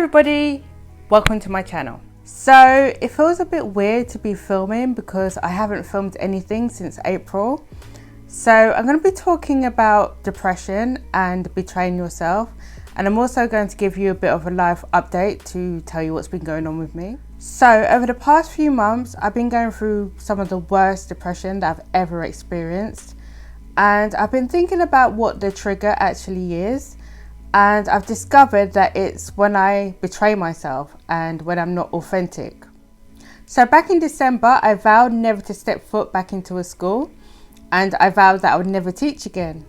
everybody, welcome to my channel. So it feels a bit weird to be filming because I haven't filmed anything since April. So I'm going to be talking about depression and betraying yourself, and I'm also going to give you a bit of a life update to tell you what's been going on with me. So over the past few months, I've been going through some of the worst depression that I've ever experienced, and I've been thinking about what the trigger actually is. And I've discovered that it's when I betray myself and when I'm not authentic. So back in December, I vowed never to step foot back into a school, and I vowed that I would never teach again.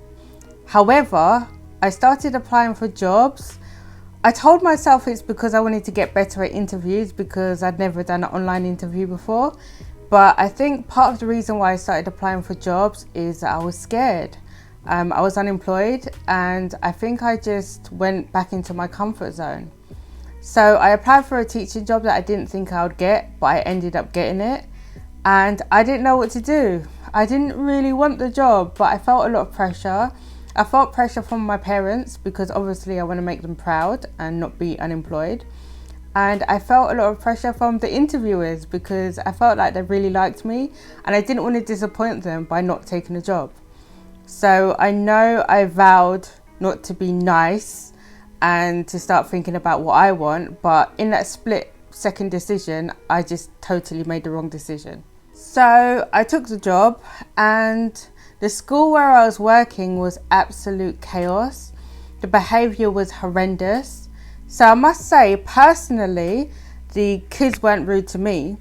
However, I started applying for jobs. I told myself it's because I wanted to get better at interviews because I'd never done an online interview before. But I think part of the reason why I started applying for jobs is that I was scared. I was unemployed, and I think I just went back into my comfort zone. So I applied for a teaching job that I didn't think I would get, but I ended up getting it, and I didn't know what to do. I didn't really want the job, but I felt a lot of pressure. I felt pressure from my parents because obviously I want to make them proud and not be unemployed. And I felt a lot of pressure from the interviewers because I felt like they really liked me and I didn't want to disappoint them by not taking the job. So I know I vowed not to be nice and to start thinking about what I want, but in that split second decision, I just totally made the wrong decision. So I took the job, and the school where I was working was absolute chaos. The behaviour was horrendous. So I must say, personally, the kids weren't rude to me,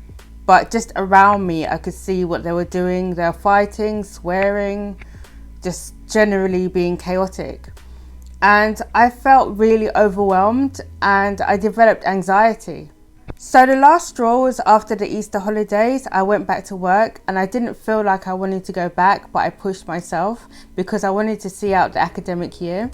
but just around me, I could see what they were doing. They were fighting, swearing, just generally being chaotic. And I felt really overwhelmed and I developed anxiety. So the last straw was after the Easter holidays. I went back to work and I didn't feel like I wanted to go back, but I pushed myself because I wanted to see out the academic year.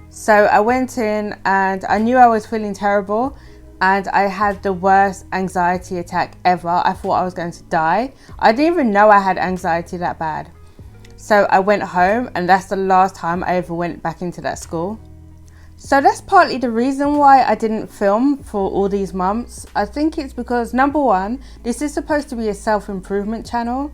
So I went in and I knew I was feeling terrible, and I had the worst anxiety attack ever. I thought I was going to die. I didn't even know I had anxiety that bad. So I went home, and that's the last time I ever went back into that school. So that's partly the reason why I didn't film for all these months. I think it's because, number one, this is supposed to be a self-improvement channel,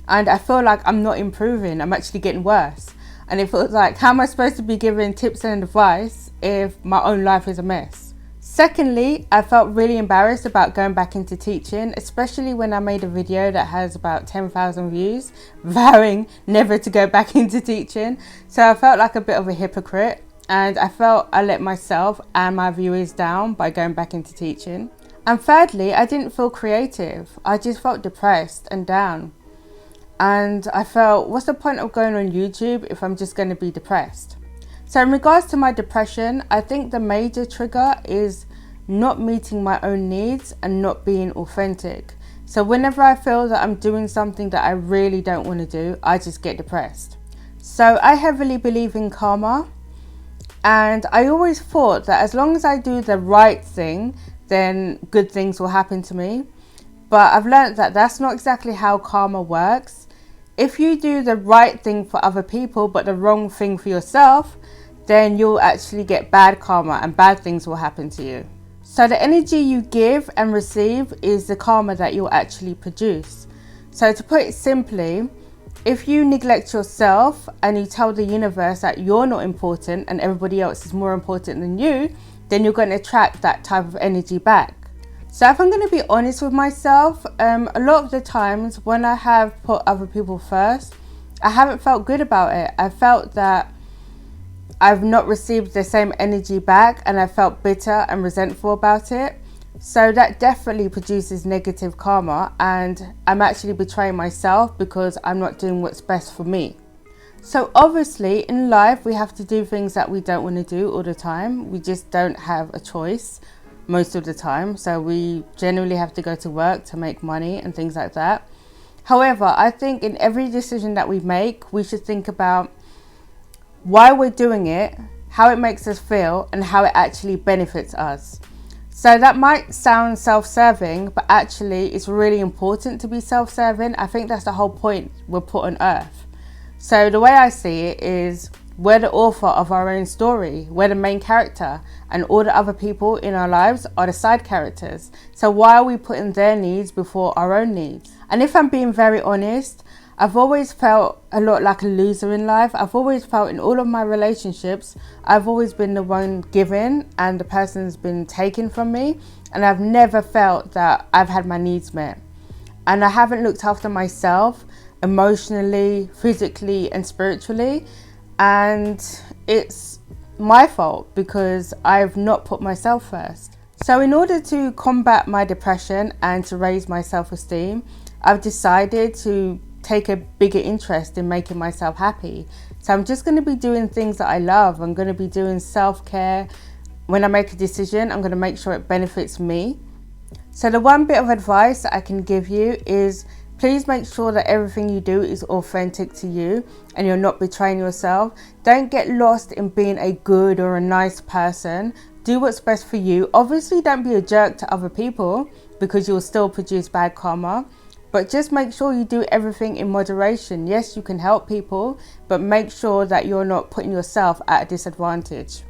and I feel like I'm not improving, I'm actually getting worse. And it feels like, how am I supposed to be giving tips and advice if my own life is a mess? Secondly, I felt really embarrassed about going back into teaching, especially when I made a video that has about 10,000 views, vowing never to go back into teaching. So I felt like a bit of a hypocrite, and I felt I let myself and my viewers down by going back into teaching. And thirdly, I didn't feel creative. I just felt depressed and down. And I felt, what's the point of going on YouTube if I'm just going to be depressed? So in regards to my depression, I think the major trigger is not meeting my own needs and not being authentic. So whenever I feel that I'm doing something that I really don't want to do, I just get depressed. So I heavily believe in karma, and I always thought that as long as I do the right thing, then good things will happen to me. But I've learned that that's not exactly how karma works. If you do the right thing for other people but the wrong thing for yourself, then you'll actually get bad karma and bad things will happen to you. So the energy you give and receive is the karma that you'll actually produce. So to put it simply, if you neglect yourself and you tell the universe that you're not important and everybody else is more important than you, then you're going to attract that type of energy back. So if I'm going to be honest with myself, a lot of the times when I have put other people first, I haven't felt good about it. I felt that I've not received the same energy back, and I felt bitter and resentful about it. So that definitely produces negative karma, and I'm actually betraying myself because I'm not doing what's best for me. So obviously in life we have to do things that we don't want to do all the time. We just don't have a choice most of the time. So we generally have to go to work to make money and things like that. However, I think in every decision that we make, we should think about why we're doing it, how it makes us feel, and how it actually benefits us. So that might sound self-serving, but actually it's really important to be self-serving. I think that's the whole point we're put on earth. So the way I see it is, We're the author of our own story. We're the main character, and all the other people in our lives are the side characters. So why are we putting their needs before our own needs? And if I'm being very honest, I've always felt a lot like a loser in life. I've always felt in all of my relationships, I've always been the one given and the person's been taken from me. And I've never felt that I've had my needs met. And I haven't looked after myself emotionally, physically, and spiritually. And it's my fault because I've not put myself first. So in order to combat my depression and to raise my self-esteem, I've decided to take a bigger interest in making myself happy. So I'm just going to be doing things that I love. I'm going to be doing self-care. When I make a decision, I'm going to make sure it benefits me. So the one bit of advice that I can give you is please make sure that everything you do is authentic to you and you're not betraying yourself. Don't get lost in being a good or a nice person. Do what's best for you. Obviously, don't be a jerk to other people because you'll still produce bad karma. But just make sure you do everything in moderation. Yes, you can help people, but make sure that you're not putting yourself at a disadvantage.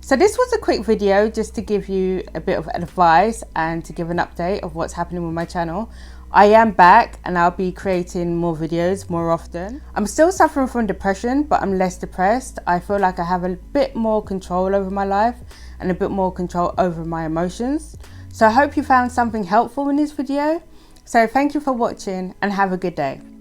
So this was a quick video just to give you a bit of advice and to give an update of what's happening with my channel. I am back and I'll be creating more videos more often. I'm still suffering from depression, but I'm less depressed. I feel like I have a bit more control over my life and a bit more control over my emotions. So I hope you found something helpful in this video. So thank you for watching and have a good day.